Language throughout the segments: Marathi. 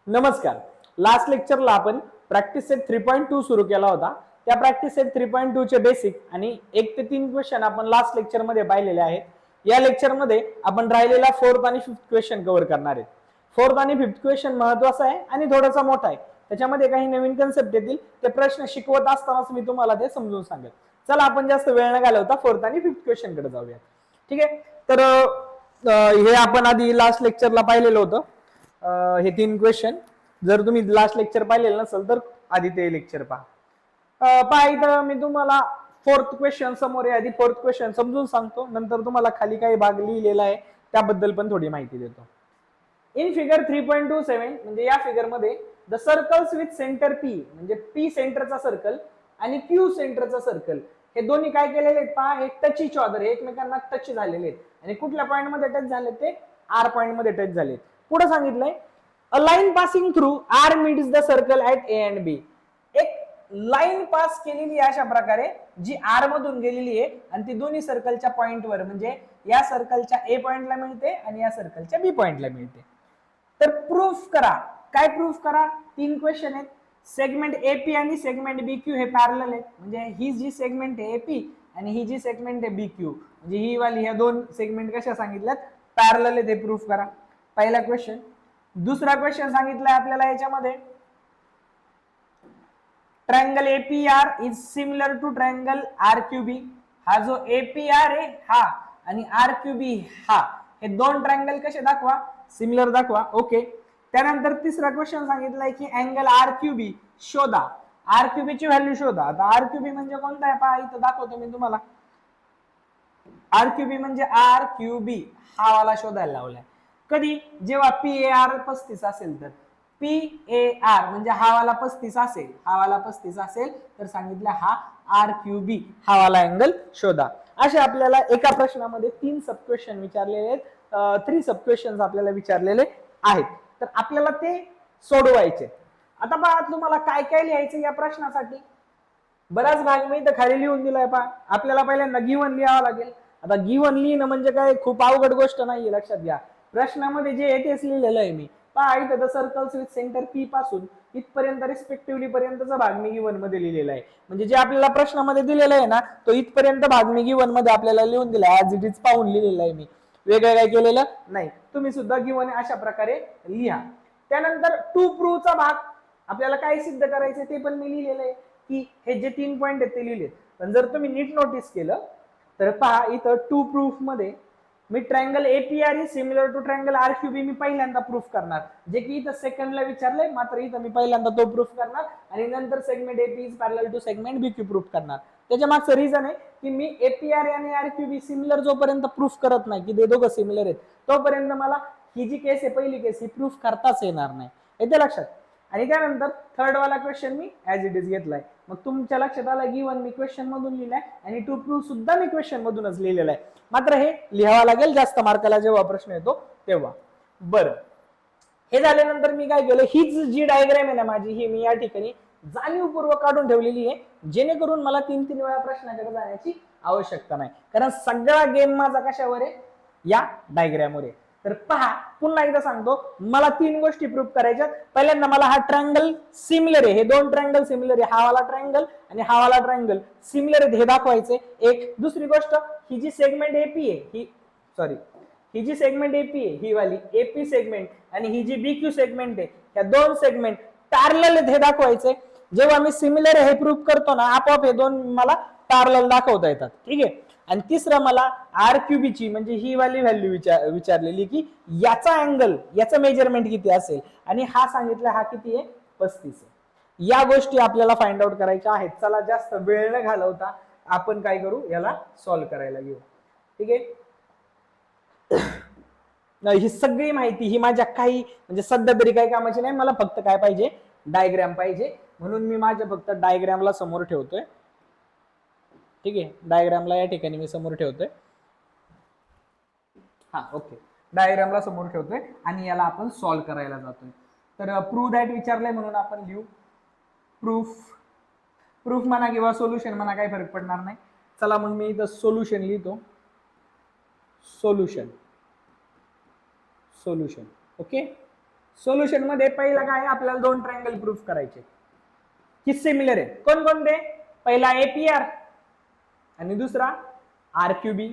नमस्कार. लास्ट लेक्चरला आपण प्रॅक्टिस सेट 3.2 सुरू केला होता. त्या प्रॅक्टिस सेट 3.2 चे बेसिक आणि 1 ते 3 क्वेश्चन आपण लास्ट लेक्चर मध्ये पाहिलेले आहेत. या लेक्चर मध्ये आपण राहिलेला 4th आणि 5th क्वेश्चन कव्हर करणार आहे. 4th आणि 5th क्वेश्चन महत्त्वाचा आहे आणि थोडासा मोठा आहे. त्याच्यामध्ये काही नवीन कन्सेप्ट येतील. ते प्रश्न शिकवत असतानाच मी तुम्हाला ते समजून सांगेल. चला आपण जास्त वेळ न घालवता 4th आणि 5th क्वेश्चन कडे जाऊया. ठीक आहे. तर हे आपण आधी लास्ट लेक्चरला पाहिलेलं होतं. हे 3 क्वेश्चन जर तुम्ही लास्ट लेक्चर पाहिलेलं नसेल तर आधी ते लेक्चर पहा. पहा इथं मी तुम्हाला 4th क्वेश्चन समोर आहे. आधी 4th क्वेश्चन समजून सांगतो, नंतर तुम्हाला खाली काही भाग लिहिलेला आहे त्याबद्दल पण थोडी माहिती देतो. इन फिगर 3.27 म्हणजे या फिगर मध्ये the circles with centre P म्हणजे पी सेंटरचा सर्कल आणि क्यू सेंटरचा सर्कल हे दोन्ही काय केलेले आहेत पहा. हे टच इच अदर, एकमेकांना टच झालेले आहेत आणि कुठल्या पॉइंट मध्ये टच झाले ते आर पॉइंट मध्ये टच झाले. पुढे सांगितलंय a line passing through R meets the circle at A and B. एक लाईन पास केलेली अशा प्रकारे जी आर मधून गेलेली आहे आणि ती दोन्ही सर्कलच्या पॉइंटवर म्हणजे या सर्कलच्या ए पॉइंटला मिळते आणि या सर्कलच्या बी पॉइंटला मिळते. तर प्रूफ करा. काय प्रूफ करा? 3 क्वेश्चन आहेत. सेगमेंट एपी आणि सेगमेंट बीक्यू हे पॅरलल आहेत. म्हणजे ही जी सेगमेंट आहे एपी आणि ही जी सेगमेंट आहे बीक्यू म्हणजे ही वाली ह्या दोन सेगमेंट कशा सांगितल्यात? पॅरलल आहे. ते प्रूफ करा. पहिला क्वेश्चन. दुसरा क्वेश्चन सांगितलाय आपल्याला याच्यामध्ये triangle APR is similar to triangle RQB. हा जो एपीआर आहे हा आणि आरक्यूबी हा, हे दोन ट्रायंगल कसे दाखवा? सिमिलर दाखवा. ओके. त्यानंतर तिसरा क्वेश्चन सांगितलाय की अँगल आरक्यूबी शोधा. आरक्यूबी ची व्हॅल्यू शोधा. आता आरक्यूबी म्हणजे कोणता आहे पहा, इथं दाखवतो मी तुम्हाला. आरक्यूबी म्हणजे आरक्यूबी हा वाला शोधायला लावलाय. कधी? जेव्हा पी ए आर 35 असेल तर. पी ए आर म्हणजे हा वाला 35 असेल, हा वाला 35 असेल तर सांगितलं हा आर क्यू बी हा वाला अँगल शोधा. असे आपल्याला एका प्रश्नामध्ये 3 सब क्वेश्चन विचारलेले आहेत. 3 सब क्वेश्चन आपल्याला विचारलेले आहेत. तर आपल्याला ते सोडवायचे. आता पहा तुम्हाला काय काय लिहायचं या प्रश्नासाठी. बराच भाग मी इथं खाली लिहून दिलाय पहा. आपल्याला पहिल्यांदा गिव्हन लिहावं लागेल. आता गिव्हन लिहिणं म्हणजे काय खूप अवघड गोष्ट नाहीये, लक्षात घ्या. प्रश्नामध्ये जे आहे तेच लिहिलेलं आहे मी. पहा इथं the circles with centre P पासून इथपर्यंत रिस्पेक्टिव्हली पर्यंतचा भाग मी गिव्हन मध्ये लिहिलेला आहे. म्हणजे जे आपल्याला प्रश्नामध्ये दिलेलं आहे ना तो इथपर्यंत भाग मी गिव्हन मध्ये आपल्याला लिहून दिला ऍज इट इज पाहून लिहिलेला आहे मी. वेगळं काय केलेलं नाही. तुम्ही सुद्धा गिव्हन अशा प्रकारे लिहा. त्यानंतर टू प्रूव्हचा भाग आपल्याला काय सिद्ध करायचं ते पण मी लिहिलेलं आहे की हे जे 3 पॉइंट आहेत ते लिहिले. पण जर तुम्ही नीट नोटीस केलं तर पहा इथं टू प्रूफ मध्ये मी triangle APR is similar to triangle RQB मी पहिल्यांदा प्रूफ करणार, जे की इथं सेकंडला विचारलंय, मात्र इथं मी पहिल्यांदा तो प्रूफ करणार आणि नंतर segment A P is parallel to segment B Q proof करणार. त्याच्या मागचं रिझन आहे की मी एपीआर आणि आरक्यूबी सिमिलर जोपर्यंत प्रूफ करत नाही की ते दोघं सिमिलर आहेत तोपर्यंत मला ही जी केस आहे पहिली केस ही प्रूफ करताच येणार नाही. येते लक्षात. आणि त्यानंतर थर्ड वाला question me as it is घेतलाय. मग तुमच्या लक्षात आलं गिव्हन मी क्वेश्चन मधून लिहिलाय आणि टू प्रूफ सुद्धा मी क्वेश्चन मधूनच लिहिलेला आहे. मात्र हे लिहावं लागेल जास्त मार्काला जेव्हा प्रश्न येतो तेव्हा. बरं, हे झाल्यानंतर मी काय केलं, हीच जी डायग्राम आहे ना माझी ही मी या ठिकाणी जाणीवपूर्वक काढून ठेवलेली आहे जेणेकरून मला 3 वेळा प्रश्नाकडे जाण्याची आवश्यकता नाही. कारण सगळा गेम माझा कशावर आहे? या डायग्रामवर आहे. तर पहा पुन्हा एकदा सांगतो, मला 3 गोष्टी प्रूव्ह करायच्या. पहिल्यांदा मला हा ट्रायंगल सिमिलर आहे, हे दोन ट्रायंगल सिमिलर आहे, हा वाला ट्रायंगल आणि हा वाला ट्रायंगल सिमिलर आहे हे दाखवायचे. एक. दुसरी गोष्ट, ही जी सेगमेंट एपी आहे ही जी सेगमेंट एपी आहे ही वाली एपी सेगमेंट आणि ही जी बीक्यू सेगमेंट आहे या दोन सेगमेंट पॅरलल आहेत हे दाखवायचे. जेव्हा मी सिमिलर हे प्रूव्ह करतो ना आपोआप हे दोन मला पॅरलल दाखवता येतात. ठीक आहे. आणि तिसरं मला आरक्यूबीची म्हणजे ही वाली व्हॅल्यू विचारलेली की याचा अँगल याचं मेजरमेंट किती असेल आणि हा सांगितलं हा किती आहे? 35 आहे. या गोष्टी आपल्याला फाइंड आउट करायच्या आहेत. चला जास्त वेळ न घालवता आपण काय करू, याला सॉल्व्ह करायला घेऊ. ठीक आहे. ही सगळी माहिती ही माझ्या काही म्हणजे सध्या तरी काही कामाची नाही. मला फक्त काय पाहिजे? डायग्राम पाहिजे. म्हणून मी माझ्या फक्त डायग्रामला समोर ठेवतोय. ठीक आहे. डायग्रामला या ठिकाणी मी समोर ठेवतोय. हा ओके. डायग्रामला समोर ठेवतोय आणि याला आपण सॉल्व्ह करायला जातोय. तर प्रूव्ह दॅट विचारलंय म्हणून आपण लिहू प्रूफ म्हणा किंवा सोल्युशन म्हणा काही फरक पडणार नाही. चला मग मी इथं सोल्युशन लिहितो. Solution okay. सोल्युशन मध्ये पहिला काय आपल्याला दोन ट्रायंगल प्रूफ करायचे की सिमिलर आहेत. कोणकोणते? पहिला एपीआर आणि दुसरा आरक्यूबी.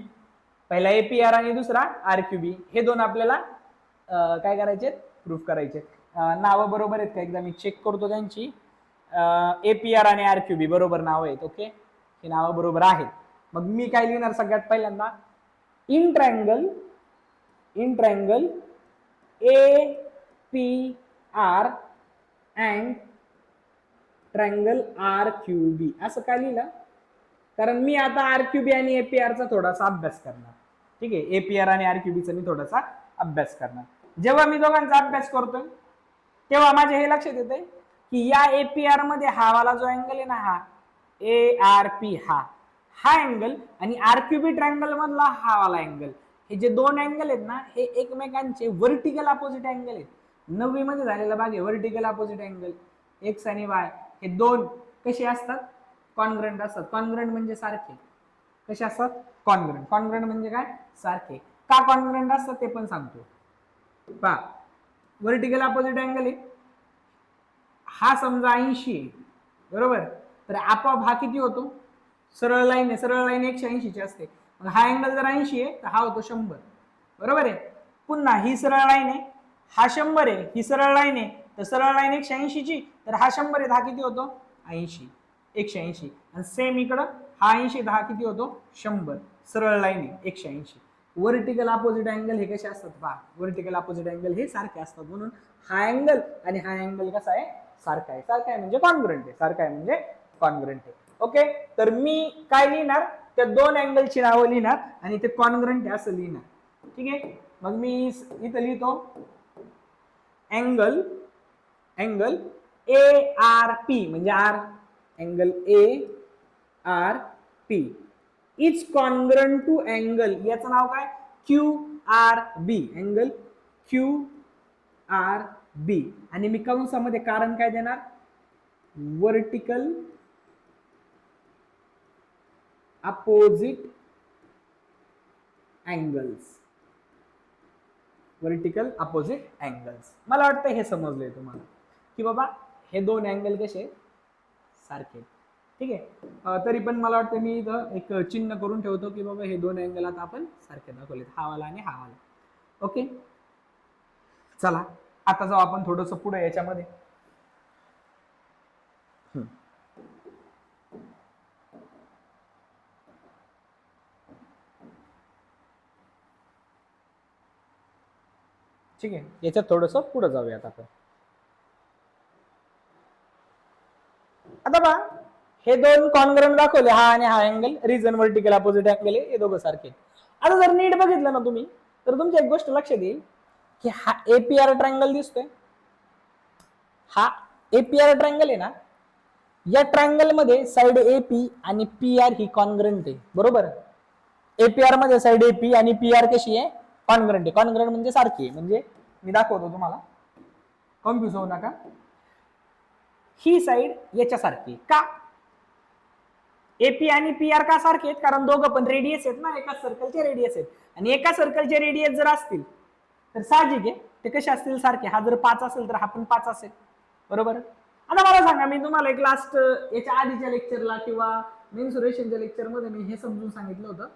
पहिला एपीआर आणि दुसरा आरक्यूबी, हे दोन आपल्याला काय करायचे? प्रूफ करायचे. नावं बरोबर आहेत का एकदा मी चेक करतो त्यांची. एपीआर आणि आरक्यूबी बरोबर नाव आहेत. ओके, हे नावं बरोबर आहेत. मग मी काय लिहिणार सगळ्यात पहिल्यांदा? In triangle A P R and triangle R Q B, असं काय लिहिलं? कारण मी आता आरक्यूबी आणि एपीआरचा थोडासा अभ्यास करणार. ठीक आहे, एपीआर आणि आरक्यूबीचा मी थोडासा अभ्यास करणार. जेव्हा मी दोघांचा अभ्यास करतोय तेव्हा माझे हे लक्षात येते की या एपीआर मध्ये हा वाला जो अँगल आहे ना, हा ए आर पी, हा अँगल, आणि आरक्यूबी ट्रायंगल मधला हा वाला अँगल, हे जे दोन अँगल आहेत ना, हे एकमेकांचे व्हर्टिकल अपोजिट अँगल आहेत. 9वी मध्ये झालेला भाग आहे व्हर्टिकल अपोजिट अँगल. एक्स आणि वाय हे दोन कसे असतात? कॉन्ग्रंट असतात. कॉन्ग्रंट म्हणजे सारखे. कसे असतात? कॉन्ग्रंट. कॉन्ग्रंट म्हणजे काय? सारखे. का कॉन्ग्रंट असतात ते पण सांगतो. पहा, व्हर्टिकल अपोजिट अँगल आहे, हा समजा 80 आहे, बरोबर? तर आपोआप हा किती होतो? सरळ लाईन आहे, सरळ लाईन 180 ची असते. मग हा अँगल जर 80 आहे तर हा होतो 100, बरोबर आहे? पुन्हा ही सरळ लाईन आहे, हा 100 आहे, ही सरळ लाईन आहे, तर सरळ लाईन 180 ची, तर हा 100 आहे, हा किती होतो? 80, 180. आणि सेम इकडं हा 80, हा किती होतो? 100. सरळ लाईन आहे 180. व्हर्टिकल अपोजिट अँगल हे कसे असतात पहा, व्हर्टिकल अपोजिट अँगल हे सारखे असतात. म्हणून हा अँगल आणि हा अँगल कसा आहे? सारखा आहे. सारखा आहे म्हणजे कॉन्ग्रंट आहे. सारखा आहे म्हणजे कॉन्ग्रंट आहे. ओके, तर मी काय लिहिणार? त्या दोन अँगलची नावं लिहिणार आणि ते कॉन्ग्रंट आहे असं लिहिणार. ठीक आहे, मग मी इथं लिहितो अँगल ए आर पी, म्हणजे R, angle A R P is congruent to angle, याचं नाव काय? Q R B. Angle Q R B. आणि मी कंसामध्ये कारण काय देणार? Vertical opposite angles. Vertical opposite angles. मला वाटतं हे समजलंय तुम्हाला की बाबा हे दोन अँगल कसे सारखे. ठीक आहे, तरी पण मला वाटतं मी इथं एक चिन्ह करून ठेवतो की बाबा हे दोन अँगल आता आपण सारखे दाखवलेत, हा वाला आणि हा वाला. ओके, चला आता जाऊ आपण थोडंसं पुढे याच्यामध्ये. ठीक आहे, याच्यात थोडंसं पुढे जाऊयात आपण. आता पहा, हे दोन कॉन्ग्रंट दाखवले, हा आणि हा angle, reason vertical opposite angle आहे, हे दोघं सारखे. आता जर नीट बघितलं ना तुम्ही तर तुमची एक गोष्ट लक्षात येईल की हा एपीआर ट्रायंगल दिसतोय, हा एपीआर ट्रायंगल आहे ना, या ट्रायंगल मध्ये साइड एपी आणि पीआर ही कॉन्ग्रंट आहे, बरोबर? एपीआर मध्ये साइड एपी आणि पीआर कशी आहे? कॉन्ग्रंट आहे. कॉन्ग्रंट म्हणजे सारखी आहे. म्हणजे मी दाखवतो तुम्हाला, कन्फ्युज होऊ नका. ही साइड याच्यासारखी का? एपी आणि पीआर का सारखे आहेत? कारण दोघं पण रेडियस आहेत ना, एका सर्कलचे रेडियस आहेत. आणि एका सर्कलचे रेडियस जर असतील तर साहजिक आहे ते कसे असतील? सारखे. हा जर 5 असेल तर हा पण 5 असेल, बरोबर? आता मला सांगा, मी तुम्हाला एक लास्ट याच्या आधीच्या लेक्चरला किंवा मेन्सुरेशनच्या लेक्चरमध्ये मी हे समजून सांगितलं होतं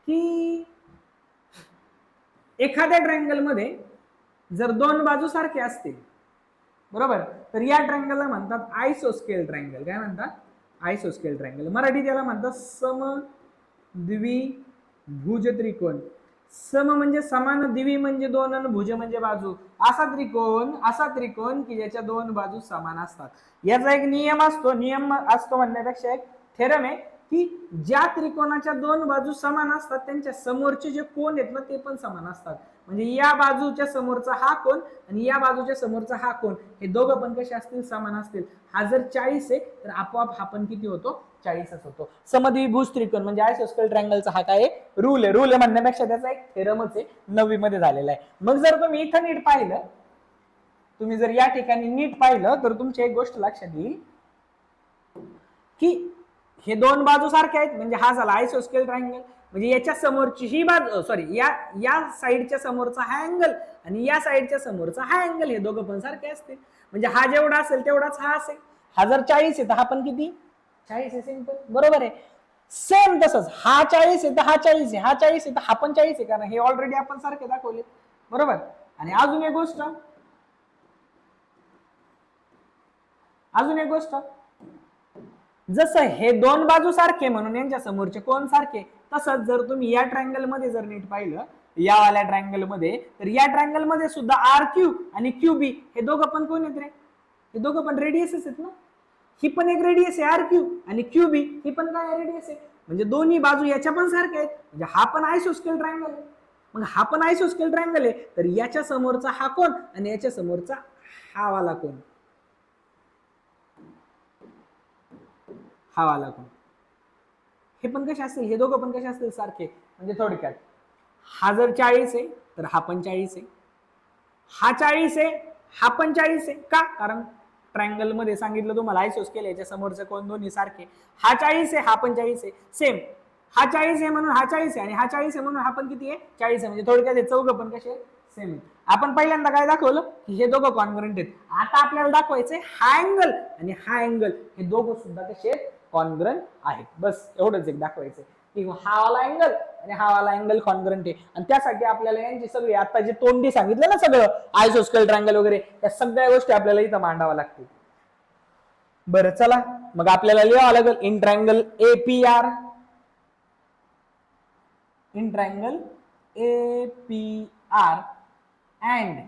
की एखाद्या ट्रायंगल मध्ये जर दोन बाजू सारखे असतील, बरोबर, तर या ट्रायंगलला म्हणतात आयसोस्केल ट्रायंगल. काय म्हणतात? आयसोस्केल ट्रायंगल. मराठीत याला म्हणतात समद्विभुज त्रिकोण. सम म्हणजे समान, द्विवी म्हणजे दोन, आणि भुज म्हणजे बाजू. असा त्रिकोण की ज्याच्या दोन बाजू समान असतात. याचा एक नियम असतो, नियम असतो म्हणण्यापेक्षा एक थेरम आहे की ज्या त्रिकोणाच्या दोन बाजू समान असतात त्यांच्या समोरचे जे कोण आहेत ना ते पण समान असतात. म्हणजे या बाजूच्या समोरचा हा कोण आणि या बाजूच्या समोरचा हा कोण, हे दोघं पण कसे असतील? समान असतील. हा जर 40 आहे तर आपोआप हा पण किती होतो? 40च होतो. समद्विभुज त्रिकोण म्हणजे आयसोस्केल ट्रायंगलचा हा काय रूल आहे. रूल आहे म्हणण्यापेक्षा त्याचा एक थेरमच आहे, 9वी मध्ये झालेला आहे. मग जर तुम्ही इथं नीट पाहिलं, तुम्ही जर या ठिकाणी नीट पाहिलं तर तुमची एक गोष्ट लक्षात येईल की हे दोन बाजू सारखे आहेत, म्हणजे हा झाला आयसोस्केल ट्रायंगल. म्हणजे याच्या समोरची ही बाजू सॉरी या साईडच्या समोरचा हा अँगल आणि या साईडच्या समोरचा हा अँगल हे दोघं पण सारखे असते. म्हणजे हा जेवढा असेल तेवढाच हा असेल. हा जर 40 आहे तर हा पण किती 40 आहे. सिंपल बरोबर आहे. सेम तसंच हा 40 आहे तर हा 40 आहे, हा 40 आहे तर हा पण 40 आहे, कारण हे ऑलरेडी आपण सारखे दाखवले बरोबर. आणि अजून एक गोष्ट जसं हे दोन बाजू सारखे म्हणून यांच्या समोरचे कोण सारखे, तसंच जर तुम्ही या ट्रायंगल मध्ये जर नीट पाहिलं या वाल्या ट्रायंगल मध्ये, तर या ट्रायंगल मध्ये सुद्धा आर क्यू आणि क्यूबी हे दोघं पण कोण आहेत रे, हे दोघं पण रेडियसच आहेत ना. ही पण एक रेडियस आहे आर क्यू आणि क्यूबी ही पण काय रेडियस आहे. म्हणजे दोन्ही बाजू याच्या पण सारख्या आहेत. म्हणजे हा पण आयसोस्केल ट्रायंगल आहे. मग हा पण आयसोस्केल ट्रायंगल आहे, तर याच्या समोरचा हा कोण आणि याच्या समोरचा हा वाला कोण, हा वाला कोण. हे पण कसे असतील, हे दोघं पण कसे असतील सारखे. म्हणजे थोडक्यात हा जर 40 आहे तर हा पण 40 आहे, हा 40 आहे हा पण 40 आहे. का, कारण ट्रायंगल मध्ये सांगितलं तुम्हाला आयसोस्केल याच्या समोरचे कोण दोन्ही सारखे. हा 40 आहे हा पण 40 आहे सेम. हा 40 आहे म्हणून हा 40 आहे आणि हा 40 आहे म्हणून हा पण किती आहे 40 आहे. म्हणजे थोडक्यात हे चौघं पण कसे सेम आहे. आपण पहिल्यांदा काय दाखवलं की हे दोघं कॉन्ग्रंट आहेत. आता आपल्याला दाखवायचंय हा अँगल आणि हा अँगल हे दोघं सुद्धा कसे कॉन्ग्रंट आहेत. बस एवढंच एक दाखवायचंय की हा वाला अँगल आणि हा वाला अँगल कॉन्ग्रंट आहे. आणि त्यासाठी आपल्याला यांची सगळी आता जे तोंडी सांगितलं ना सगळं आयसोस्केल ट्रायंगल वगैरे, त्या सगळ्या गोष्टी आपल्याला इथं मांडाव्या लागतील. बरं चला मग आपल्याला लिहावं लागेल in triangle A P R, in triangle A P R and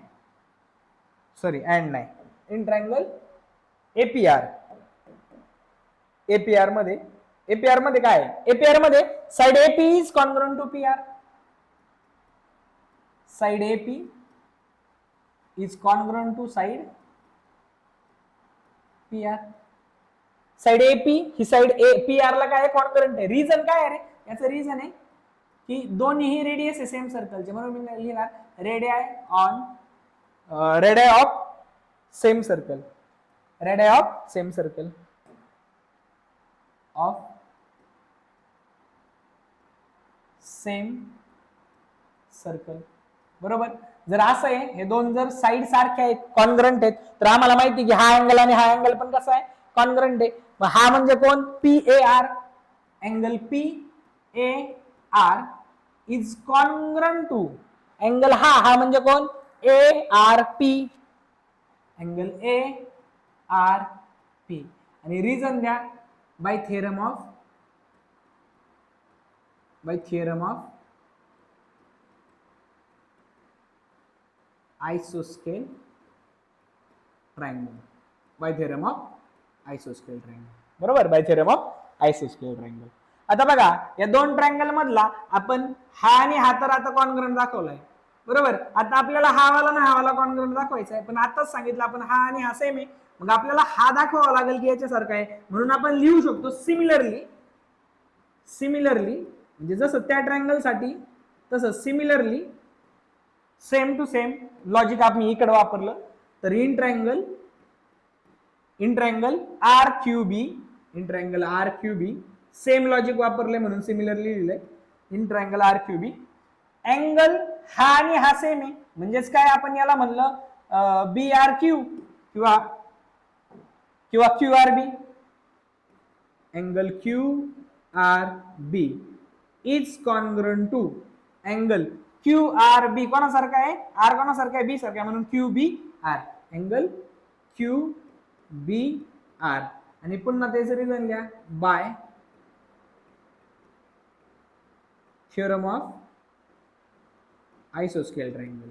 sorry and नाही, इन ट्रायंगल एपीआर. एपीआर मध्ये काय आहे, एपीआर मध्ये side A P is congruent to P R, side A P is congruent to side P R. Side A P ही साइड ए पीआर ला काय कॉन्ग्रुएंट आहे. रिझन काय आहे रे, याचं रिझन आहे की दोन्ही रेडियस आहे सेम सर्कलचे, म्हणून मी लिहिणार radii of same circle, radii of same circle of same circle. बरोबर. जर असं आहे हे दोन जर साइड सारखे आहेत कॉन्ग्रंट आहेत, तर आम्हाला माहिती की हा अँगल आणि हा अँगल पण कसा आहे कॉन्ग्रंट आहे. मग हा म्हणजे कोण P A R, angle P A R is congruent to angle हा म्हणजे कोण A R P, angle A R P. आणि रिझन द्या बाय थिअरम ऑफ आइसोस्केल ट्रायंगल, बाय थेरम ऑफ आइसोस्केल ट्रायंगल. बरोबर, बाय थेरम ऑफ आइसोस्केल ट्रायंगल. आता बघा या दोन ट्रायंगल मधला आपण हा आणि हा तर आता कॉन्ग्रंट दाखवलाय बरोबर. आता आपल्याला हा वाला ना हा वाला कॉन्ग्रंट दाखवायचा आहे, पण आताच सांगितलं आपण हा आणि हा सेम आहे. मग आपल्याला हा दाखवावा लागेल की याच्यासारखा आहे, म्हणून आपण लिहू शकतो सिमिलरली म्हणजे जसं त्या ट्रायंगल साठी तसं similarly same to same logic आपण इकडे वापरलं. तर in triangle R Q B same logic वापरले म्हणून सिमिलरली लिहिलंय. In triangle R Q B angle हा आणि हा सेम आहे, म्हणजेच काय आपण याला म्हणलं बी आर क्यू किंवा Q R B. Angle Q R B is congruent to angle Q R B कोणासारखा आहे, आर कोणासारखा आहे बी सारखा आहे, म्हणून Q B R, angle Q B R. आणि पुन्हा त्याचं रिझन लिहा बाय थिअरम ऑफ आइसोस्केल ट्रायंगल.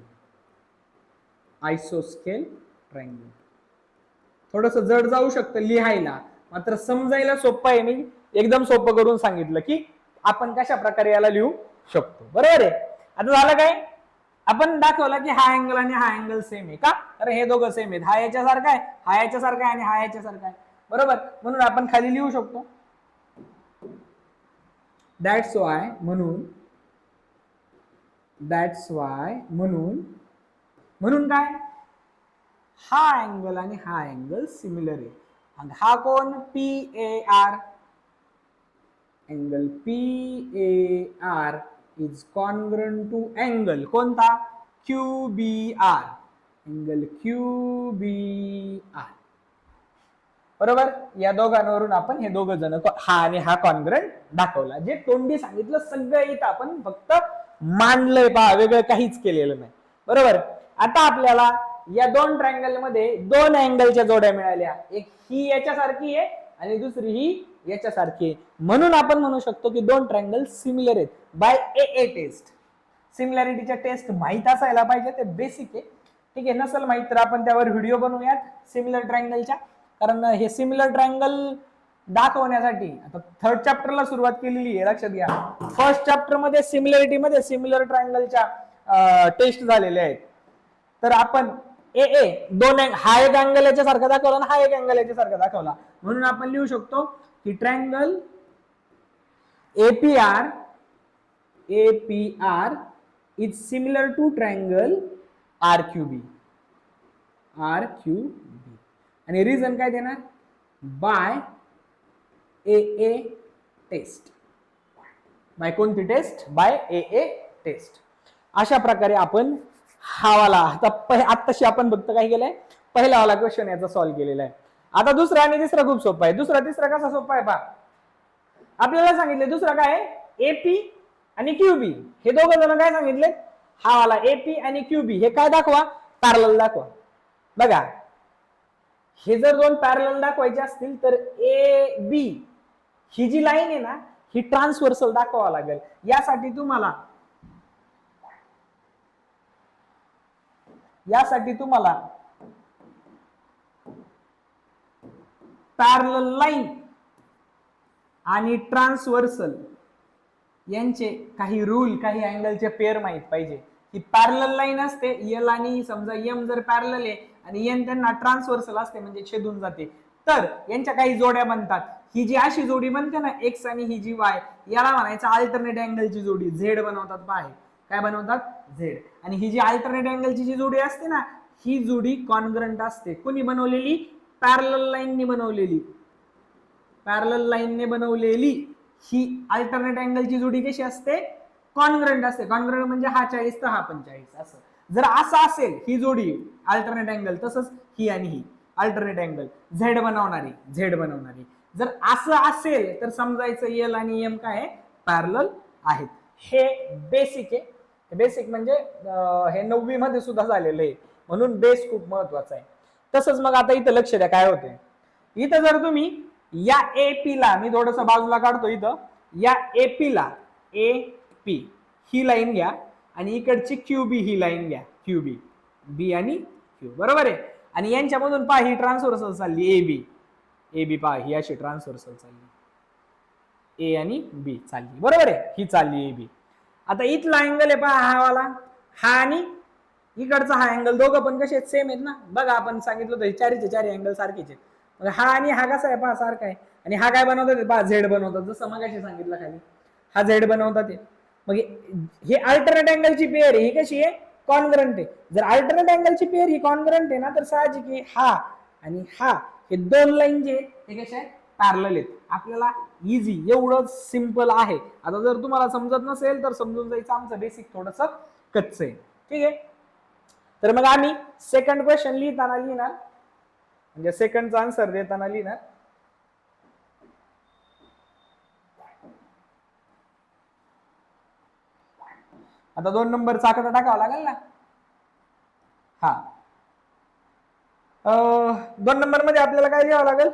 थोडस जड जाऊ शकतं लिहायला, मात्र समजायला सोपं आहे. मी एकदम सोपं करून सांगितलं की आपण कशा प्रकारे याला लिहू शकतो. बरोबर आहे. आता झालं काय, आपण दाखवलं की हा अँगल आणि हा अँगल सेम आहे. का, अरे हे दोघं सेम आहेत. हा याच्यासारखा आहे, हा याच्यासारखा आहे आणि हा याच्यासारखा आहे. बरोबर, म्हणून आपण खाली लिहू शकतो दॅट्स वाय म्हणून काय हा अँगल आणि हा अँगल सिमिलर आहे. आणि हा कोण P A R, angle PAR is congruent to angle कोणता QBR, अँगल QBR. बरोबर. या दोघांवरून आपण हे दोघ जण हा आणि हा कॉन्ग्रंट दाखवला. जे तोंडी सांगितलं सगळं इथं आपण फक्त मांडलंय पहा, वेगळं काहीच केलेलं नाही. बरोबर. आता आपल्याला या दोन ट्रायंगल मध्ये दोन अँगलच्या जोड्या मिळाल्या, एक ही याच्यासारखी आहे आणि दुसरी ही याच्यासारखी आहे. म्हणून आपण म्हणू शकतो की दोन ट्रायंगल सिमिलर आहेत बाय AA टेस्ट. सिमिलॅरिटीच्या टेस्ट माहित असायला पाहिजे, ते बेसिक आहे. ठीक आहे. नसेल माहित तर आपण त्यावर व्हिडिओ बनवूयात सिमिलर ट्रायंगलच्या, कारण हे सिमिलर ट्रायंगल दाखवण्यासाठी आता थर्ड चॅप्टरला सुरुवात केलेली आहे, लक्षात घ्या. फर्स्ट चॅप्टर मध्ये सिमिलॅरिटी मध्ये सिमिलर ट्रायंगलच्या टेस्ट झालेल्या आहेत. तर आपण AA दोन हा एक अँगल याच्यासारखा दाखवला आणि हा एक अँगल याच्यासारखा दाखवला, म्हणून आपण लिहू शकतो की triangle APR is similar to triangle RQB. आणि रिझन काय देणार, बाय AA टेस्ट. बाय कोणती टेस्ट, बाय AA टेस्ट. अशा प्रकारे आपण हा वाला आत्ताशी आपण फक्त काय केलंय, पहिला वाला क्वेश्चन याचा सॉल्व्ह केलेला आहे. आता दुसरा आणि तिसरा खूप सोपा आहे. दुसरा तिसरा कसा सोपा आहे पहा. आपल्याला सांगितले दुसरा काय आहे, AP आणि QB. हे दोघं जण काय सांगितले, हा वाला AP आणि QB हे काय दाखवा, पॅरलल दाखवा. बघा, हे जर दोन पॅरलल दाखवायचे असतील तर AB ही जी लाईन आहे ना, ही ट्रान्सव्हर्सल दाखवावं लागेल. यासाठी तुम्हाला पॅरलल लाईन आणि ट्रान्सव्हर्सल यांचे काही रूल, काही अँगलचे पेअर माहित पाहिजे. ही पॅरलल लाईन असते, L आणि समजा M जर पॅरलल आहे आणि N त्यांना ट्रान्सव्हर्सल असते म्हणजे छेदून जाते, तर यांच्या काही जोड्या बनतात. ही जी अशी जोडी बनते ना X आणि ही जी Y, याला म्हणायचं अल्टरनेट अँगलची जोडी. Z बनवतात पहा, काय बनवतात, Z. आणि ही जी अल्टरनेट अँगलची जी जोडी असते ना, ही जोडी कॉन्ग्रंट असते. कोणी बनवलेली, पॅरलल लाईनने बनवलेली. पॅरलल लाईनने बनवलेली ही अल्टरनेट अँगलची जोडी कशी असते, कॉन्ग्रंट असते. कॉन्ग्रंट म्हणजे हा 40 तर हा 45 असं. जर असं असेल ही जोडी अल्टरनेट अँगल, तसंच ही आणि ही अल्टरनेट अँगल झेड बनवणारी. जर असं असेल तर समजायचं L आणि M काय आहे, पॅरलल आहेत. हे बेसिक आहे. बेसिक म्हणजे हे 9वी मध्ये सुद्धा झालेलं आहे, म्हणून बेस खूप महत्वाचा आहे. तसंच मग आता इथं लक्ष द्या काय होते. इथं जर तुम्ही या AP ला, मी थोडस बाजूला काढतो, इथं या AP ला AP ही लाईन घ्या आणि इकडची QB ही लाईन घ्या, QB, B आणि Q. बरोबर आहे. आणि यांच्यामधून पहा ही ट्रान्सव्हर्सल चालली AB पहा ही अशी ट्रान्सव्हर्सल चालली, A आणि B चालली. बरोबर आहे, ही चालली AB. आता इथला अँगल आहे पहा हा वाला, हा आणि इकडचा हा अँगल, दोघं पण कसे सेम आहेत ना. बघा आपण सांगितलं होतं चारीचे चारी अँगल सारखेच आहेत. मग हा आणि हा कसा आहे पहा, सारखा आहे. आणि हा काय बनवतात पहा, झेड बनवतात. जसं मगाशी सांगितलं खाली, हा झेड बनवतात. मग हे अल्टरनेट अँगलची पेअर आहे, ही कशी आहे, कॉन्ग्रंट आहे. जर अल्टरनेट अँगलची पेअर ही कॉन्ग्रंट आहे ना, तर साहजिक आहे हा आणि हा हे दोन लाईन जे हे कसे आहेत, पॅरलल आहेत. आपल्याला इझी, एवढं सिंपल आहे. आता जर तुम्हाला समजत नसेल तर समजून जायचं आमचं बेसिक थोडस कच्चं आहे. ठीक आहे. तर मग आम्ही सेकंड क्वेश्चन लिहिताना लिहिणार, म्हणजे सेकंडचा आन्सर देताना लिहिणार, आता 2 नंबर चाकटा टाकावा लागेल ना. हा 2 नंबर मध्ये आपल्याला काय लिहावं लागेल,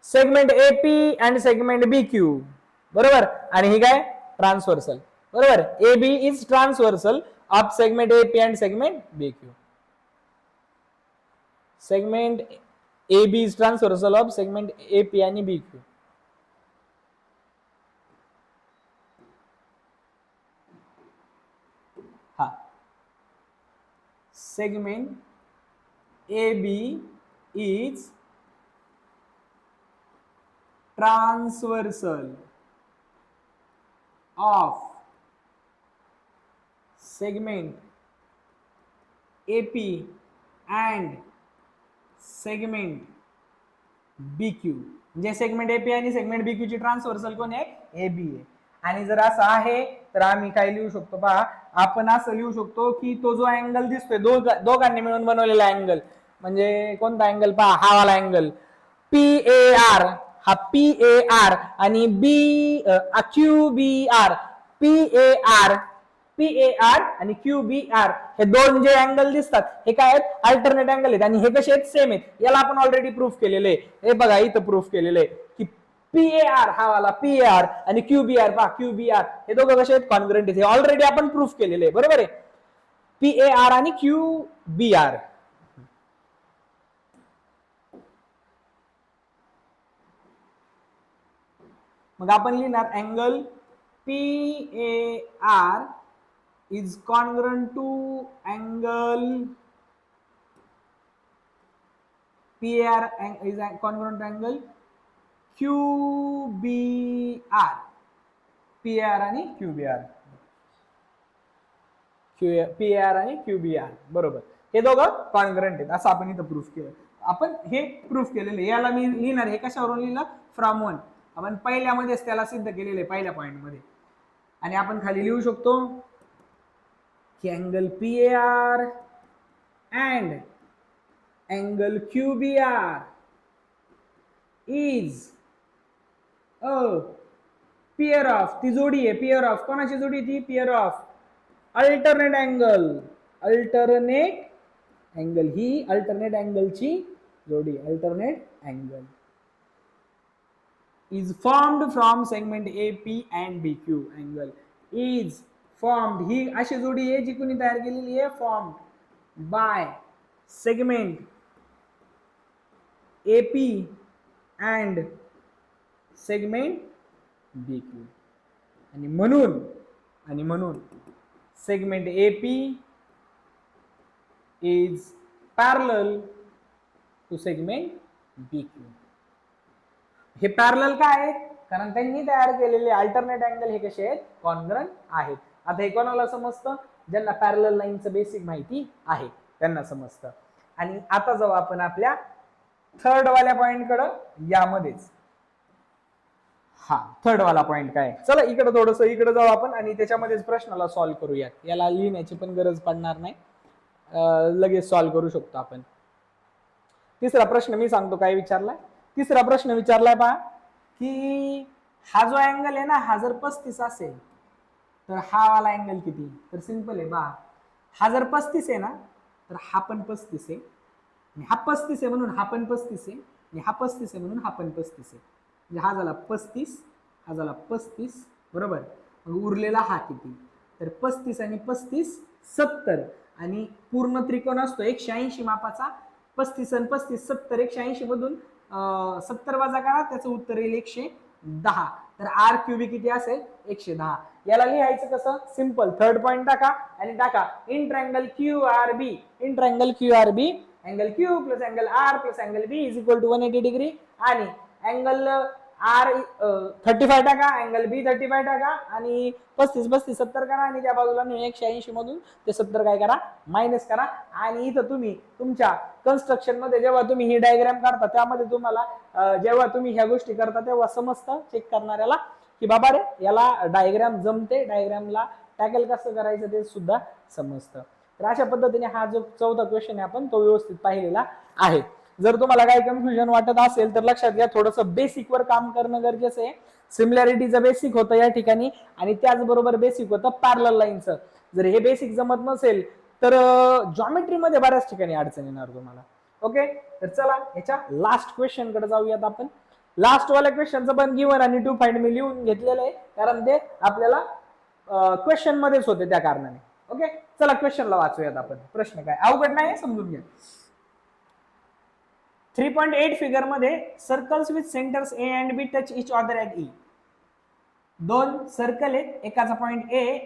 segment AP and segment BQ. बरोबर. आणि ही काय, ट्रान्सव्हर्सल. बरोबर. AB is transversal of segment AP and segment BQ. Segment AB is transversal of segment AP आणि BQ. हा segment AB is transversal of segment AP and segment BQ. म्हणजे सेगमेंट एपी आणि सेगमेंट बीक्यू ची ट्रान्सव्हर्सल कोण आहे, एबी आहे. आणि जर असं आहे तर आम्ही काय लिहू शकतो पहा, आपण असं लिहू शकतो की तो जो अँगल दिसतोय दोघांनी मिळून बनवलेला अँगल, म्हणजे कोणता अँगल पहा, हा वाला अँगल पी ए आर, हा पी ए आर आणि B Q B R, P A R, P A R आणि क्यू बी आर, हे दोन जे अँगल दिसतात हे काय आहेत, अल्टरनेट अँगल आहेत. आणि हे कसे आहेत, सेम आहेत. याला आपण ऑलरेडी प्रूफ केलेले आहे. हे बघा इथं प्रूफ केलेले आहे की पी ए आर हा वाला पी ए आर आणि क्यू बी आर, पहा क्यू बी आर हे दोघं कसे आहेत, कॉन्ग्रुएंट आहेत. हे ऑलरेडी आपण प्रूफ केलेले आहे, बरोबर आहे. पी ए आर आणि क्यू बी आर. मग आपण लिहिणार angle P A R is congruent to angle P A R is congruent to angle Q B R, P A R आणि Q B R, P A R आणि क्यू बी आर, बरोबर. हे दोघं कॉन्ग्रुएंट आहेत असं आपण इथं प्रूफ केलं. आपण हे प्रूफ केलेलं. याला मी लिहिणार, हे कशावरून लिहिलं, फ्रॉम वन. आपण पहिल्यामध्येच त्याला सिद्ध केलेलं आहे, पहिल्या पॉइंट मध्ये. आणि आपण खाली लिहू शकतो की angle P A R and angle Q B R is a pair of, ती जोडी आहे, पेअर ऑफ, कोणाची जोडी ती, pair of alternate angle, alternate angle, ही अल्टरनेट अँगलची जोडी, alternate angle is formed from segment AP and BQ angle is formed, ही अशी जोडी आहे जी कोणी तयार केलेली आहे, formed by segment AP and segment BQ. आणि म्हणून segment AP is parallel to segment BQ. हे पॅरलल काय आहे, कारण त्यांनी तयार केलेले अल्टरनेट अँगल हे कसे आहेत, कॉन्ग्रुएंट आहेत. आता हे कोणाला समजतं, ज्यांना पॅरलल लाईनचं बेसिक माहिती आहे त्यांना समजतं. आणि आता जाऊ आपण आपल्या थर्ड वाल्या पॉइंट कडे. यामध्येच हा थर्ड वाला पॉइंट काय, चला इकडे थोडस इकडे जाऊ आपण आणि त्याच्यामध्येच प्रश्नाला सॉल्व्ह करूयात. याला लिहिण्याची पण गरज पडणार नाही, लगेच सॉल्व्ह करू शकतो आपण. तिसरा प्रश्न मी सांगतो काय विचारलाय. तिसरा प्रश्न विचारलाय पहा की हा जो अँगल आहे ना, हा जर 35 असेल तर हा वाला अँगल किती. तर सिंपल आहे पहा, हा जर 35 आहे ना तर हा पण 35 आहे, आणि हा 35 आहे म्हणून हा पण 35 आहे, आणि हा 35 आहे म्हणून हा पण 35 आहे. म्हणजे हा झाला 35, हा झाला 35, बरोबर. मग उरलेला हा किती, तर 35 आणि 35 70. आणि पूर्ण त्रिकोण असतो 180 मापाचा, 35 आणि 35 70, 180 मधून 70 वजा करा, त्याचं उत्तर येईल 110. तर आर क्यूबी किती असेल, 110. याला लिहायचं कसं, सिंपल, थर्ड पॉइंट टाका आणि टाका in triangle Q R B, in triangle Q R B angle Q plus angle R plus angle B is equal to 180 degree. आणि अँगल आर 35 टाका, अँगल बी 35 टाका, आणि 35 35 70 करा, आणि त्या बाजूला 180 मधून ते 70 काय करा, मायनस करा. आणि इथं तुम्ही तुमच्या कन्स्ट्रक्शन मध्ये जेव्हा तुम्ही ही डायग्राम काढता त्यामध्ये तुम्हाला जेव्हा तुम्ही ह्या गोष्टी करता तेव्हा समजतं चेक करणाऱ्याला की बाबा रे याला डायग्राम जमते, डायग्रामला टॅकल कसं करायचं ते सुद्धा समजतं. तर अशा पद्धतीने हा जो चौथा क्वेश्चन आहे आपण तो व्यवस्थित पाहिलेला आहे. जर तुम्हाला काही कन्फ्युजन वाटत असेल तर लक्षात घ्या, थोडंसं बेसिक वर काम करणं गरजेचं आहे. सिमिलॅरिटीचं बेसिक होतं या ठिकाणी, आणि त्याचबरोबर बेसिक होतं पॅरलल लाईनचं. जर हे बेसिक जमत नसेल तर जॉमेट्री मध्ये बऱ्याच ठिकाणी अडचण येणार तुम्हाला. ओके, तर चला याच्या लास्ट क्वेश्चन कडे जाऊयात आपण. लास्ट वाल्या क्वेश्चनचं पण गिवन आणि टू फाइंड मी लिहून घेतलेलं आहे, कारण ते आपल्याला क्वेश्चन मध्येच होते त्या कारणाने. ओके, चला क्वेश्चनला वाचूयात आपण. प्रश्न काय अवघड नाही, समजून घ्या. 3.8 फिगर मध्ये circles with centres A and B touch each other at E. दोन सर्कल आहेत, एकाचा पॉइंट ए,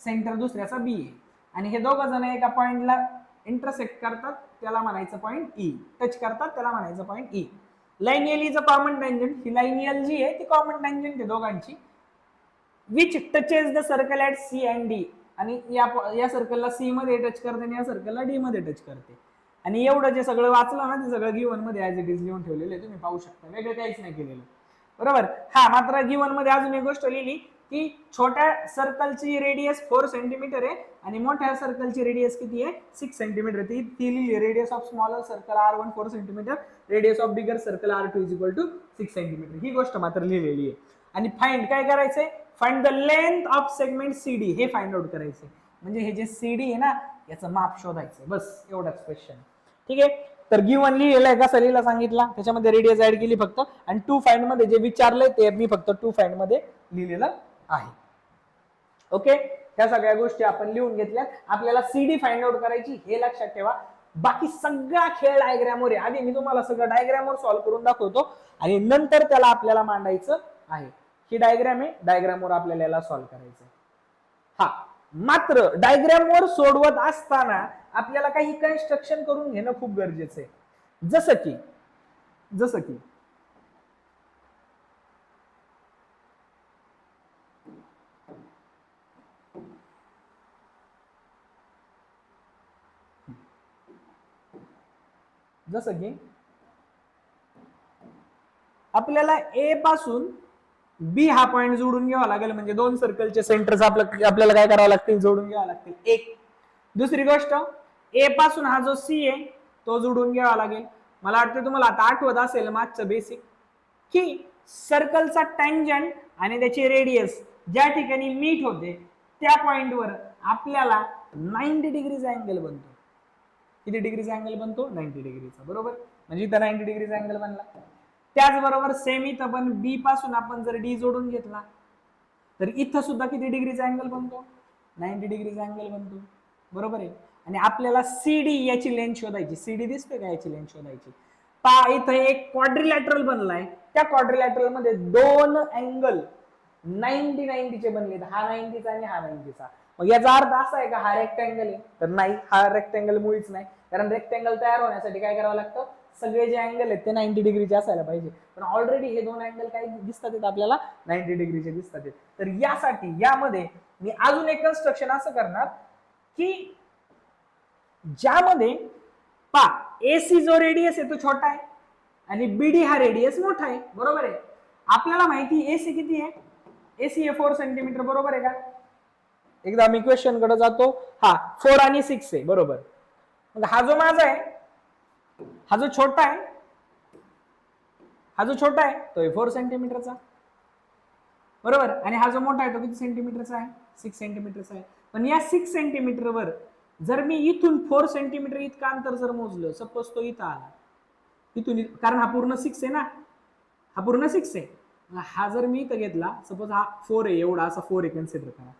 सेंटर दुसऱ्याचा बी आहे, आणि हे दोघं जण एका पॉइंटला इंटरसेक्ट करतात, त्याला म्हणायचं पॉइंट ई. टच करतात त्याला म्हणायचं point E. Line L is a common tangent, ही लाईन एल जी आहे ती कॉमन टँजंट आहे दोघांची. Which touches the circle at C and D, आणि या सर्कलला सी मध्ये टच करते आणि या सर्कलला डी मध्ये टच करते. आणि एवढं जे सगळं वाचलं ना ते सगळं गिवन मध्ये ऍज इट इज लिहून ठेवलेलं आहे, तुम्ही पाहू शकता, वेगळं काहीच नाही केलेलं. बरोबर. हा मात्र गिवन मध्ये अजून एक गोष्ट लिहिली की छोट्या सर्कलची रेडियस 4 सेंटीमीटर आहे आणि मोठ्या सर्कलची रेडियस किती आहे 6 सेंटीमीटर. ती लिहिली radius of smaller circle R1 4 centimetre, radius of bigger circle R2 is equal to 6 centimetre. ही गोष्ट मात्र लिहिलेली आहे. आणि फाइंड काय करायचंय, find the length of segment CD हे फाइंड आउट करायचंय. म्हणजे हे जे CD आहे ना याचं माप शोधायचं, बस एवढाच क्वेश्चन. ठीक आहे. तर गिवन लिहिलेलं आहे, कसा लिहिला सांगितला, त्याच्यामध्ये रेडियस ऍड केली फक्त, आणि टू फाइंड मध्ये जे विचारलंय ते मी फक्त टू फाइंड मध्ये लिहिलेलं आहे. ओके. ह्या सगळ्या गोष्टी आपण लिहून घेतल्या. आपल्याला CD फाइंड आउट करायची हे लक्षात ठेवा. बाकी सगळा खेळ डायग्रामवर आहे. आधी मी तुम्हाला सगळं डायग्रामवर सॉल्व्ह करून दाखवतो आणि नंतर त्याला आपल्याला मांडायचं आहे. ही डायग्राम आहे, डायग्रामवर आपल्याला याला सॉल्व्ह करायचं. हा मात्र डायग्रामवर सोडवत असताना आपल्याला काही कन्स्ट्रक्शन करून घेणं खूप गरजेचं आहे. जसं की आपल्याला ए पासून बी हा पॉइंट जोडून घ्यावा लागेल, म्हणजे दोन सर्कलचे सेंटर्स आपल्याला काय करावं लागतील, जोडून घ्यावं लागतील. एक दुसरी गोष्ट, ए पासून हा जो सी आहे तो जोडून घ्यावा लागेल. मला वाटतं तुम्हाला आता आठवत असेल मागचं बेसिक की सर्कलचा टँजंट आणि त्याची रेडियस ज्या ठिकाणी मीट होते त्या पॉइंटवर आपल्याला 90 डिग्रीचा अँगल बनतो. किती डिग्रीचा अँगल बनतो, 90 डिग्रीचा. बरोबर. म्हणजे इथं 90 डिग्रीचा अँगल बनला. त्याचबरोबर सेम इथं पण बी पासून आपण जर डी जोडून घेतला तर इथं सुद्धा किती डिग्रीचा अँगल बनतो, 90 डिग्रीचा अँगल बनतो. बरोबर आहे. आणि आपल्याला CD याची लेंथ शोधायची. CD दिसते का, याची लेंथ शोधायची. पहा इथं एक क्वाड्रिलॅटरल बनलाय, त्या क्वाड्रिलॅटरल मध्ये दोन अँगल 90 चे बनलेत, हा 90चा आणि हा 90चा. मग याचा अर्थ असा आहे का हा रेक्टँगल आहे, तर नाही, हा रेक्टँगल मुळीच नाही. कारण रेक्टँगल तयार होण्यासाठी काय करावं लागतं, सगळे जे अँगल आहेत ते 90 डिग्रीचे असायला पाहिजे. पण ऑलरेडी हे दोन अँगल काय दिसतात आपल्याला, 90 डिग्रीचे दिसतात. तर यासाठी यामध्ये मी अजून एक कन्स्ट्रक्शन असं करणार की ज्यामध्ये पा AC जो रेडियस आहे तो छोटा आहे आणि BD हा रेडियस मोठा आहे. बरोबर आहे. आपल्याला माहिती AC किती आहे, AC आहे 4 सेंटीमीटर. बरोबर आहे का. एकदा मी क्वेश्चन कडे जातो. हा 4 आणि 6 आहे. बरोबर. मग हा जो माझा आहे, हा जो छोटा आहे तो 4 सेंटीमीटरचा. बरोबर. आणि हा जो मोठा आहे तो किती सेंटीमीटरचा आहे, 6 सेंटीमीटरचा आहे. पण या 6 सेंटीमीटरवर जर मी इथून 4 सेंटीमीटर इतकं अंतर जर मोजलं, सपोज तो इथं आला, इथून, कारण हा पूर्ण 6 आहे ना, हा पूर्ण 6 आहे. हा जर मी इथं घेतला, सपोज हा 4 आहे, एवढा असा 4 आहे कन्सिडर करा,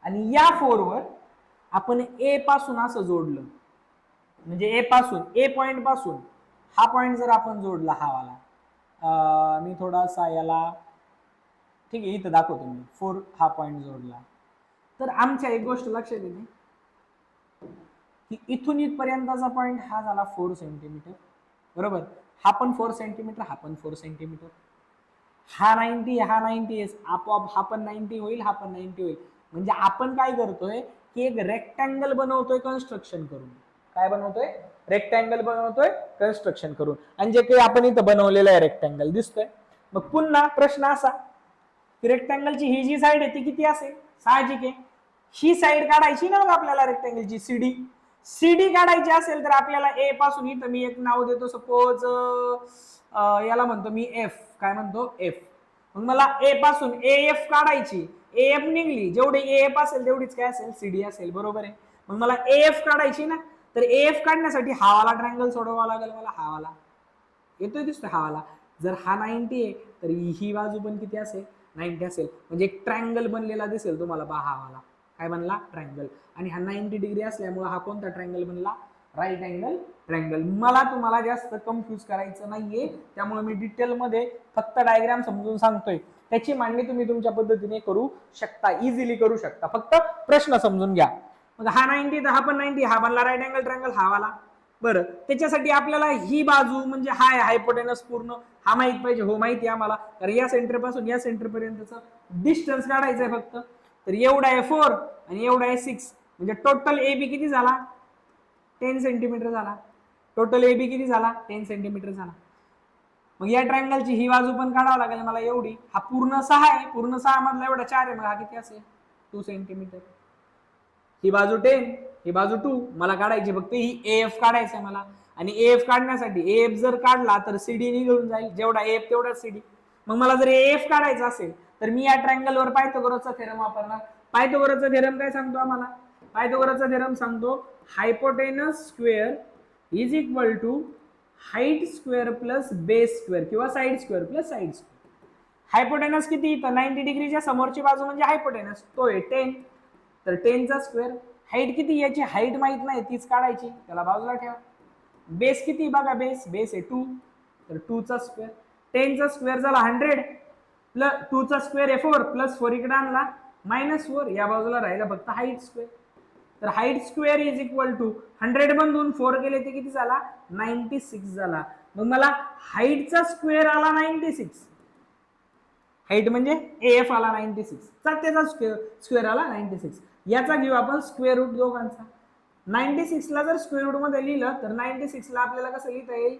आणि या 4 वर आपण ए पासून असं जोडलं, म्हणजे ए पासून, ए पॉइंट पासून हा पॉइंट जर आपण जोडला, हा वाला, मी थोडासा याला, ठीक आहे इथं दाखवतो मी, 4 हा पॉइंट जोडला, तर आमच्या एक गोष्ट लक्षात येते की इथून इथपर्यंतचा पॉइंट हा झाला 4 सेंटीमीटर. बरोबर. हा पण 4 सेंटीमीटर, हा पण 4 सेंटीमीटर, हा 90, हा 90, आपोआप हा पण 90 होईल, हा पण 90 होईल. म्हणजे आपण काय करतोय की एक रेक्टँगल बनवतोय कन्स्ट्रक्शन करून. काय बनवतोय, रेक्टँगल बनवतोय कन्स्ट्रक्शन करून. आणि जे काही आपण इथं बनवलेलं आहे रेक्टँगल दिसतोय. मग पुन्हा प्रश्न असा की रेक्टँगलची ही जी साईड आहे ती किती असेल, साहजिक आहे ही साईड काढायची ना आपल्याला, रेक्टँगलची CD काढायची असेल तर आपल्याला ए पासून, इथं मी एक नाव देतो, सपोज याला म्हणतो मी F. काय म्हणतो, F. मग मला ए पासून AF काढायची, AF निघली, जेवढे AF असेल तेवढीच काय असेल, CD असेल. बरोबर आहे. मग मला AF काढायची ना, तर AF काढण्यासाठी हा वाला ट्रायंगल सोडवावा लागेल मला, हा वाला येतोय दिसतोय, हा वाला. जर हा 90 आहे तर ही बाजू पण किती असेल, 90 असेल. म्हणजे एक ट्रायंगल बनलेला दिसेल तुम्हाला, हा वाला काय बनला, ट्रायंगल. आणि हा 90 डिग्री असल्यामुळे हा कोणता ट्रायंगल बनला, राईट अँगल ट्रायंगल. मला तुम्हाला जास्त कन्फ्यूज करायचं नाहीये, त्यामुळे मी डिटेल मध्ये फक्त डायग्राम समजून सांगतोय. त्याची मांडणी तुम्ही तुमच्या पद्धतीने करू शकता, इझिली करू शकता, फक्त प्रश्न समजून घ्या. मग हा 90 तर हा पण 90, हा बनला राईट अँगल ट्रायंगल, हा वाला. बरं. त्याच्यासाठी आपल्याला ही बाजू म्हणजे हाय हायपोटेनस पूर्ण हा माहित पाहिजे. हो माहिती आहे आम्हाला, तर या सेंटर पासून या सेंटर पर्यंतचा डिस्टन्स काढायचं आहे फक्त. तर एवढा आहे 4 आणि एवढा आहे 6, म्हणजे टोटल AB किती झाला, 10 सेंटीमीटर झाला. टोटल एबी किती झाला 10 सेंटीमीटर झाला. मग या ट्रायंगलची ही बाजू पण काढावं लागेल मला एवढी. हा पूर्ण 6 आहे, पूर्ण 6 मधला एवढा 4 आहे, मग हा किती असेल 2 सेंटीमीटर. ही बाजू 10, ही बाजू 2 मला काढायची फक्त ही एफ काढायचं आहे मला. आणि एफ काढण्यासाठी एफ जर काढला तर सीडी निघून जाईल, जेवढा एफ तेवढा सीडी. मग मला जर एफ काढायचा असेल तर मी या ट्रायंगल वर पायथागोरसचा थेरम वापरणार. पायथागोरसचा थेरम काय सांगतो आम्हाला? पायथागोरसचा थेरम सांगतो hypotenuse square is equal to height square plus base square किंवा side square plus side square. Hypotenuse किती? तर 90 डिग्रीच्या समोरची बाजू म्हणजे हायपोटेनस, तो आहे 10. तर 10 चा स्क्वेअर. हाईट किती? याची हाईट माहित नाही, तीच काढायची, त्याला बाजूला ठेवा. बेस किती? बघा बेस आहे 2, तर 2 चा स्क्वेअर. 10 चा स्क्वेअर झाला 100 प्लस 2 चा स्क्वेअर आहे 4 प्लस 4 इकडे आणला -4, या बाजूला राहिला फक्त हाईट स्क्वेअर. तर height square is equal to 100 मधून 4 गेले ते किती झाला? 96 झाला. मग मला हाईटचा स्क्वेअर आला 96, हाईट म्हणजे एफ आला 96, त्याचा स्क्वेअर आला 96. याचा घेऊ आपण स्क्वेअर रूट दोघांचा. 96 ला जर स्क्वेअर रूट मध्ये लिहिलं तर 96 ला आपल्याला कसं लिहिता येईल?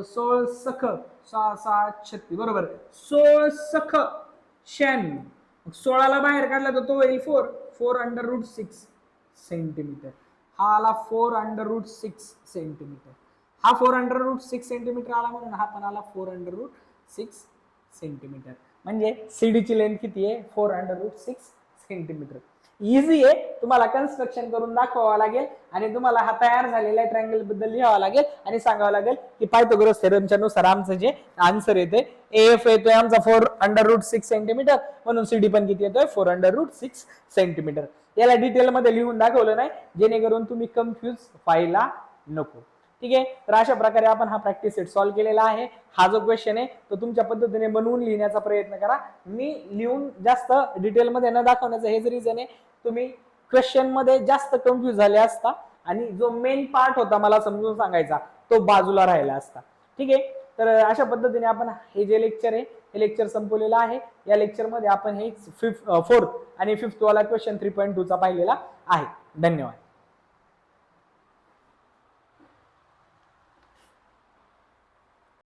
16 सख 6 7 36 बरोबर, 16 सख 96. 16 ला बाहेर काढला तर तो होईल 4 अंडर रूट 6 सेंटीमीटर. हा आला 4 अंडर रूट 6 सेंटीमीटर. हा 4 अंडर रूट 6 सेंटीमीटर आला, म्हणून हा पण आला 4 अंडर रूट 6 सेंटीमीटर. म्हणजे सीडीची लेंथ किती आहे? 4 अंडर रूट 6 सेंटीमीटर. इझी आहे, तुम्हाला कन्स्ट्रक्शन करून दाखवावं लागेल आणि तुम्हाला हा तयार झालेल्या ट्रायंगल बद्दल लिहावं लागेल आणि सांगावं लागेल की पायथागोरस थेरमच्या नुसार आमचं जे आन्सर येते एफ येतोय आमचा 4 अंडर रूट 6 सेंटीमीटर, म्हणून सीडी पण किती येतोय? 4 अंडर रूट 6 सेंटीमीटर. याला डिटेल मध्ये लिहून दाखवलं नाही जेणेकरून तुम्ही कन्फ्यूज व्हायला नको. ठीक आहे, तर अशा प्रकारे आपण हा प्रॅक्टिस सेट सॉल्व्ह केलेला आहे. हा जो क्वेश्चन आहे तो तुमच्या पद्धतीने बनवून लिहिण्याचा प्रयत्न करा. मी लिहून जास्त डिटेलमध्ये न दाखवण्याचं हेच रिझन आहे, तुम्ही क्वेश्चन मध्ये जास्त कन्फ्यूज झाले असता आणि जो मेन पार्ट होता मला समजून सांगायचा तो बाजूला राहिला असता. ठीक आहे, तर अशा पद्धतीने आपण हे जे लेक्चर आहे हे लेक्चर संपवलेलं आहे. या लेक्चर मध्ये आपण हे 4th आणि 5th वाला क्वेश्चन 3.2 चा पाहिलेला आहे. धन्यवाद.